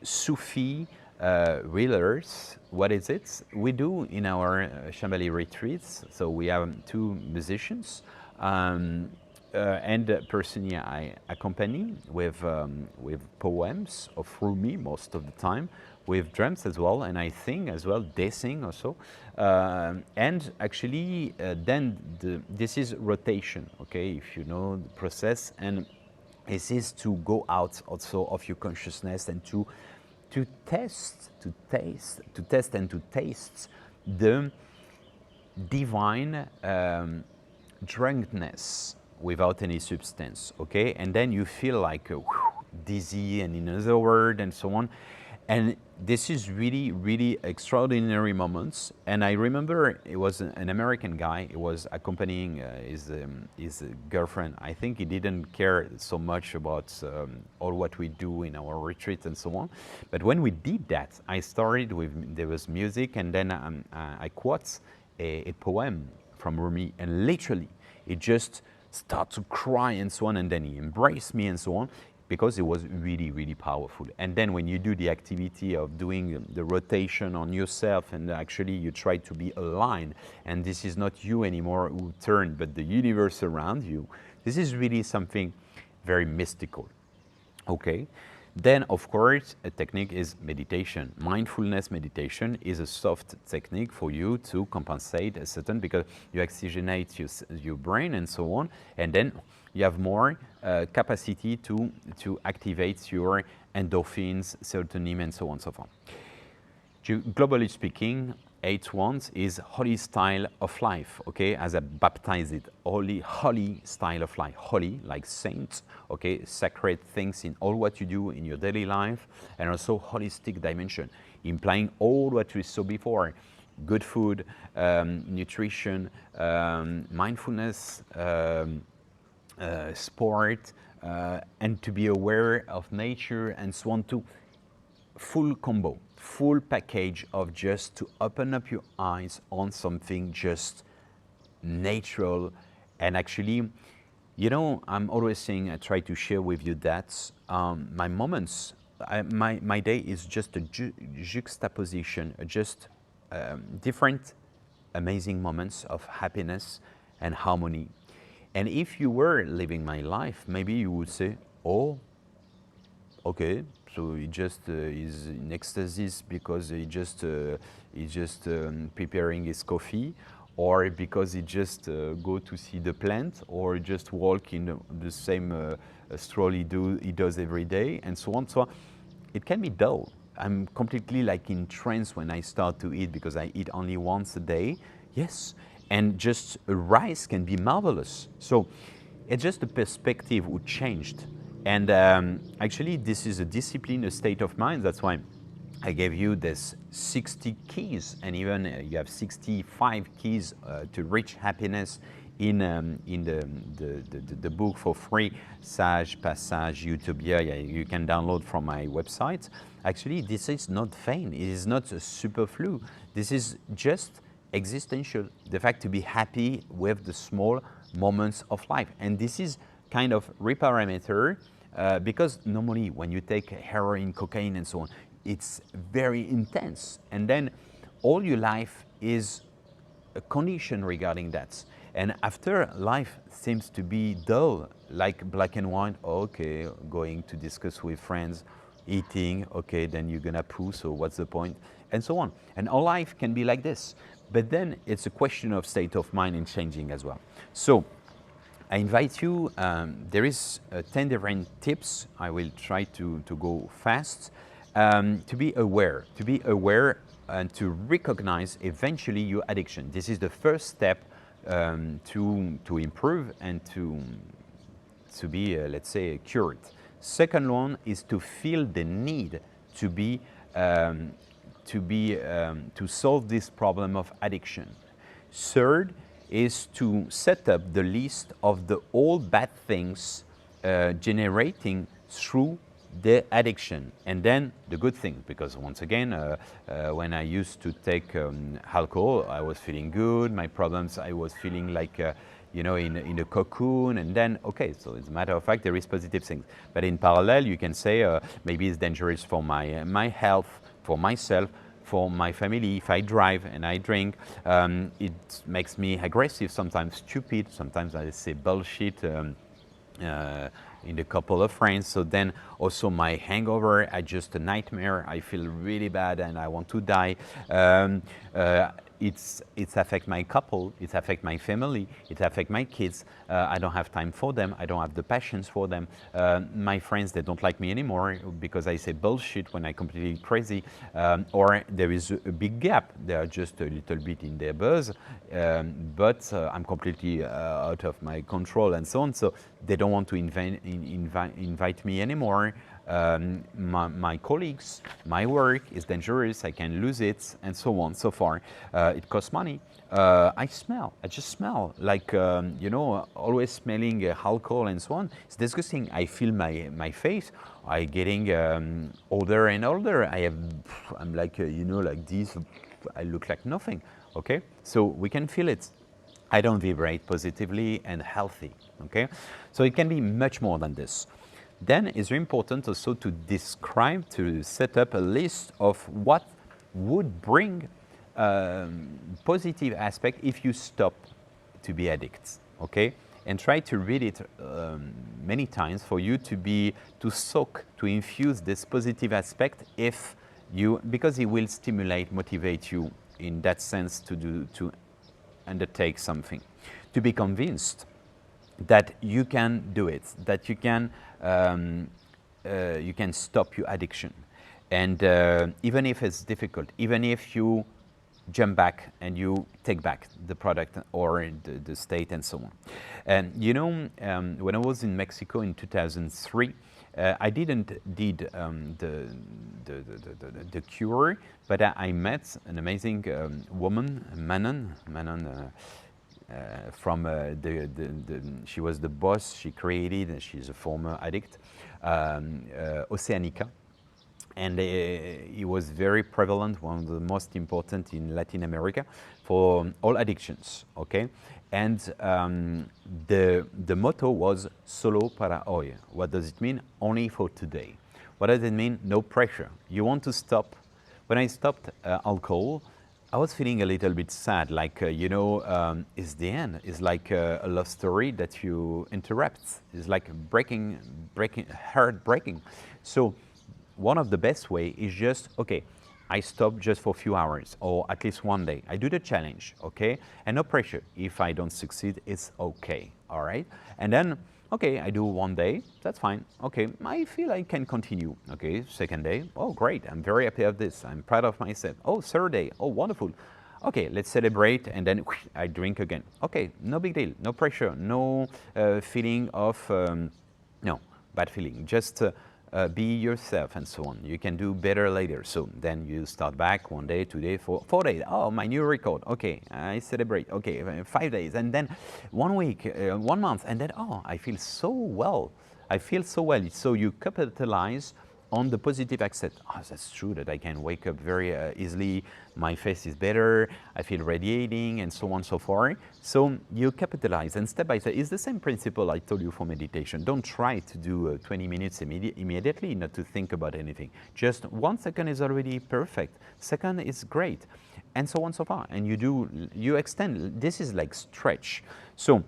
[SPEAKER 1] Sufi reelers, what is it? We do in our Shambhala retreats, so we have 2 musicians, and personally I accompany with poems of Rumi most of the time, with drums as well, and I sing as well, they sing also. And actually then this is rotation, okay, if you know the process, and this is to go out also of your consciousness and to taste and to taste the divine drunkenness without any substance, okay? And then you feel like dizzy and in another word and so on. And this is really, really extraordinary moments. And I remember it was an American guy. He was accompanying his girlfriend. I think he didn't care so much about all what we do in our retreats and so on. But when we did that, I started with, there was music, and then I quote a poem from Rumi, and literally it just started to cry and so on, and then he embraced me and so on, because it was really, really powerful. And then when you do the activity of doing the rotation on yourself, and actually you try to be aligned, and this is not you anymore who turn, but the universe around you, this is really something very mystical, okay? Then, of course, a technique is meditation. Mindfulness meditation is a soft technique for you to compensate a certain, because you oxygenate your brain and so on, and then you have more capacity to activate your endorphins, serotonin, and so on and so forth. Globally speaking, 8 ones is holy style of life, okay, as I baptize it, holy style of life, holy, like saints, okay, sacred things in all what you do in your daily life, and also holistic dimension, implying all what we saw before, good food, nutrition, mindfulness, sport, and to be aware of nature and so on, to full combo, full package of just to open up your eyes on something just natural. And actually, you know, I'm always saying, I try to share with you that my moments, my day is just a juxtaposition, just different amazing moments of happiness and harmony. And if you were living my life, maybe you would say, oh, okay, so he just is in ecstasies because he's just preparing his coffee, or because he just go to see the plant, or just walk in the same stroll he does every day, and so on. So it can be dull. I'm completely like in trance when I start to eat because I eat only once a day. Yes, and just a rice can be marvelous. So it's just the perspective who changed. And actually, this is a discipline, a state of mind. That's why I gave you this 60 keys, and even you have 65 keys to reach happiness in the book for free, Sage, Passage, Utopia. Yeah, you can download from my website. Actually, this is not vain. It is not a superflu. This is just existential. The fact to be happy with the small moments of life. And this is kind of reparameter because normally when you take heroin, cocaine, and so on, it's very intense. And then all your life is a condition regarding that. And after life seems to be dull, like black and white, okay, going to discuss with friends, eating, okay, then you're gonna poo, so what's the point? And so on. And our life can be like this. But then it's a question of state of mind and changing as well. So I invite you, there is 10 different tips. I will try to go fast. To be aware and to recognize eventually your addiction. This is the first step to improve and to be, let's say, cured. Second one is to feel the need to be to solve this problem of addiction. Third is to set up the list of the all bad things generating through the addiction, and then the good thing, because once again, when I used to take alcohol, I was feeling good. My problems, I was feeling like in a cocoon, and then okay, so as a matter of fact, there is positive things. But in parallel, you can say maybe it's dangerous for my health, for myself, for my family. If I drive and I drink, it makes me aggressive, sometimes stupid, sometimes I say bullshit. In a couple of friends. So then also my hangover, I just a nightmare. I feel really bad and I want to die. It's affect my couple, it affect my family, it affect my kids. I don't have time for them. I don't have the passions for them. My friends, they don't like me anymore because I say bullshit when I'm completely crazy. Or there is a big gap. They are just a little bit in their buzz, but I'm completely out of my control and so on. So they don't want to invite me anymore. My colleagues, my work is dangerous, I can lose it, and so on, so far. It costs money. I just smell, like, always smelling alcohol and so on. It's disgusting. I feel my face, I getting older and older. I'm like, like this, I look like nothing, okay? So we can feel it. I don't vibrate positively and healthy, okay? So it can be much more than this. Then it's very important also to describe, to set up a list of what would bring positive aspect if you stop to be addicts, okay? And try to read it many times for you to soak, to infuse this positive aspect because it will stimulate, motivate you in that sense to undertake something, to be convinced that you can do it, that you can stop your addiction. And even if it's difficult, even if you jump back and you take back the product or the state and so on. And when I was in Mexico in 2003, I didn't did the cure, but I met an amazing woman, Manon, from she was the boss, she created, she's a former addict, Oceanica. And it was very prevalent, one of the most important in Latin America for all addictions, okay? And the motto was solo para hoy. What does it mean? Only for today. What does it mean? No pressure. You want to stop. When I stopped alcohol, I was feeling a little bit sad, like, it's the end. It's like a love story that you interrupt. It's like heart breaking. So one of the best way is just, okay, I stop just for a few hours or at least one day. I do the challenge, okay? And no pressure. If I don't succeed, it's okay, all right? And then, okay, I do one day, that's fine. Okay, I feel I can continue. Okay, second day, oh great, I'm very happy of this. I'm proud of myself. Oh, third day, oh wonderful. Okay, let's celebrate, and then I drink again. Okay, no big deal, no pressure, no feeling of, no, bad feeling. Just be yourself and so on. You can do better later. So then you start back 1 day, 2 days, 4 days. Oh, my new record. Okay, I celebrate. Okay, 5 days, and then 1 week, 1 month, and then, oh, I feel so well. I feel so well. So you capitalize on the positive accent. Oh, that's true that I can wake up very easily, my face is better, I feel radiating, and so on and so forth. So you capitalize, and step by step, it's the same principle I told you for meditation. Don't try to do 20 minutes immediately, not to think about anything. Just 1 second is already perfect, second is great, and so on and so far. And you extend, this is like stretch. So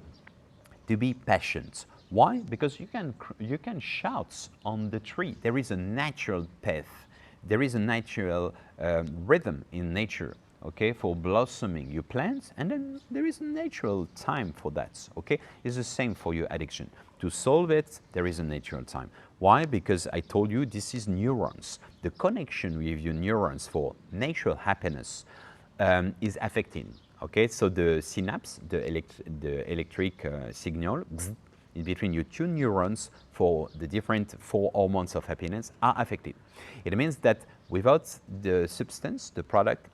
[SPEAKER 1] to be patient. Why? Because you can shout on the tree. There is a natural path. There is a natural rhythm in nature, okay, for blossoming your plants, and then there is a natural time for that, okay? It's the same for your addiction. To solve it, there is a natural time. Why? Because I told you this is neurons. The connection with your neurons for natural happiness is affecting. Okay, so the synapse, the electric signal in between your two neurons for the different 4 hormones of happiness are affected. It means that without the substance, the product,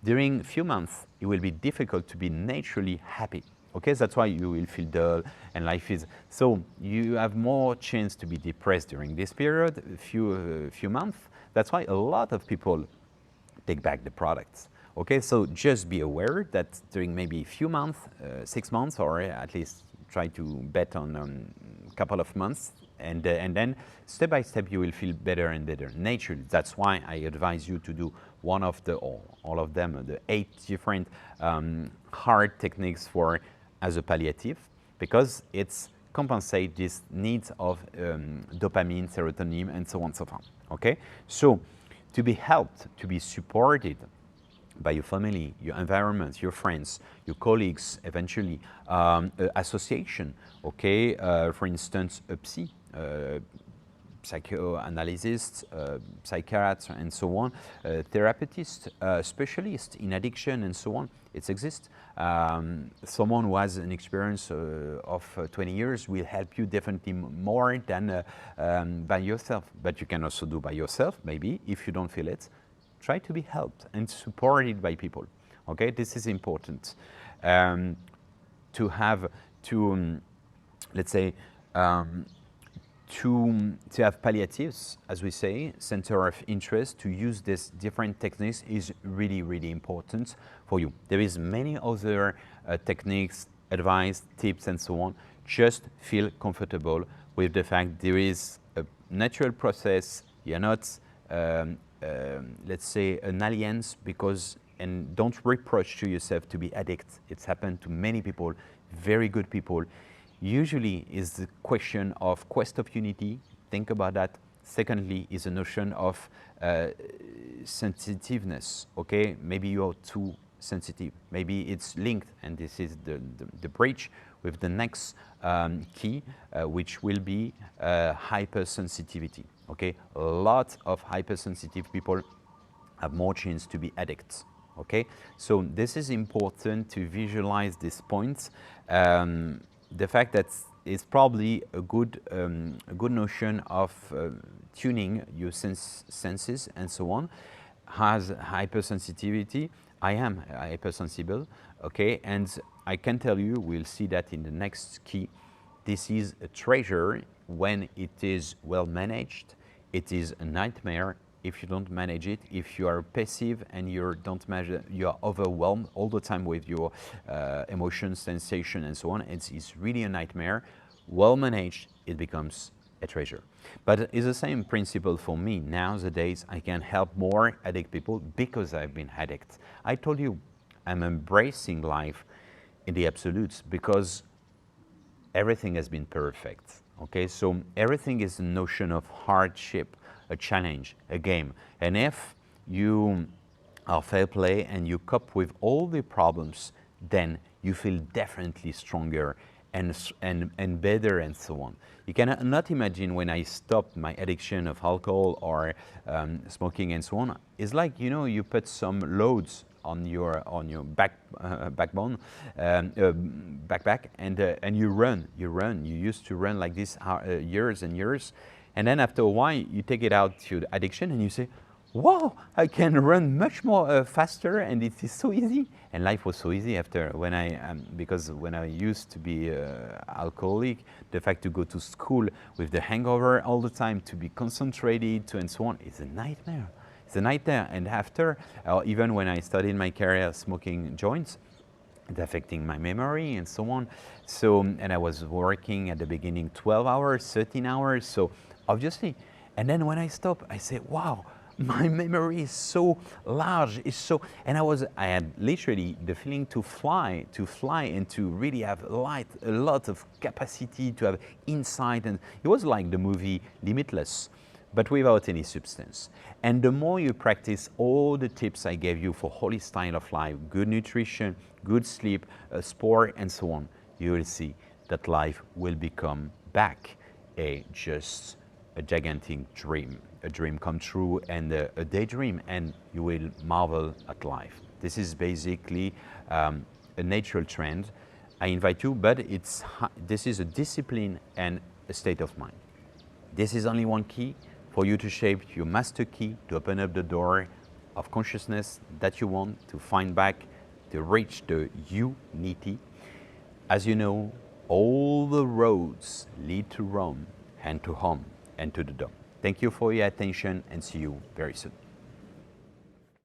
[SPEAKER 1] during a few months, it will be difficult to be naturally happy. Okay, that's why you will feel dull and life is, so you have more chance to be depressed during this period, few months. That's why a lot of people take back the products. Okay, so just be aware that during maybe a few months, 6 months, or at least try to bet on a couple of months, and then step by step you will feel better and better naturally. That's why I advise you to do one of the, or all of them, the 8 different hard techniques for as a palliative, because it's compensate these needs of dopamine, serotonin, and so on and so forth. Okay, so to be helped, to be supported by your family, your environment, your friends, your colleagues, eventually, association, okay? For instance, a psychoanalyst, psychiatrist, and so on, therapist, specialist in addiction, and so on. It exists. Someone who has an experience of 20 years will help you definitely more than by yourself. But you can also do by yourself, maybe, if you don't feel it. Try to be helped and supported by people. Okay, this is important. To have, let's say, to have palliatives, as we say, center of interest, to use these different techniques is really, really important for you. There is many other techniques, advice, tips, and so on. Just feel comfortable with the fact there is a natural process. You're not let's say, an alliance, because, and don't reproach to yourself to be addict. It's happened to many people, very good people. Usually is the question of quest of unity. Think about that. Secondly is a notion of sensitiveness. Okay, maybe you're too sensitive. Maybe it's linked, and this is the bridge with the next key, which will be hypersensitivity. Okay, a lot of hypersensitive people have more chance to be addicts. Okay, so this is important to visualize these points. The fact that it's probably a good notion of tuning your senses and so on. Has hypersensitivity. I am hypersensible. Okay, and I can tell you, we'll see that in the next key. This is a treasure when it is well managed. It is a nightmare if you don't manage it. If you are passive and you don't measure, you are overwhelmed all the time with your emotions, sensation, and so on. It's really a nightmare. Well managed, it becomes a treasure. But it's the same principle for me. Nowadays, I can help more addict people because I've been addict. I told you, I'm embracing life in the absolutes because everything has been perfect. Okay, so everything is a notion of hardship, a challenge, a game. And if you are fair play and you cope with all the problems, then you feel definitely stronger and better and so on. You cannot imagine when I stopped my addiction of alcohol or smoking and so on. It's like, you know, you put some loads on your backbone, backpack, and you run. You used to run like this years and years, and then after a while you take it out to addiction and you say, wow, I can run much more faster, and it is so easy. And life was so easy after when because when I used to be alcoholic, the fact to go to school with the hangover all the time, to be concentrated, to and so on, is a nightmare. It's a nightmare. And after, even when I started my career smoking joints, it affecting my memory and so on. So, and I was working at the beginning 12 hours, 13 hours. So obviously, and then when I stop, I say, wow, my memory is so large, it's so, and I had literally the feeling to fly and to really have a lot of capacity, to have insight. And it was like the movie Limitless, but without any substance. And the more you practice all the tips I gave you for holy style of life, good nutrition, good sleep, sport, and so on, you will see that life will become back just a gigantic dream, a dream come true, and a daydream, and you will marvel at life. This is basically a natural trend. I invite you, but this is a discipline and a state of mind. This is only one key for you to shape your master key to open up the door of consciousness that you want to find back, to reach the unity. As you know, all the roads lead to Rome and to home and to the dome. Thank you for your attention and see you very soon.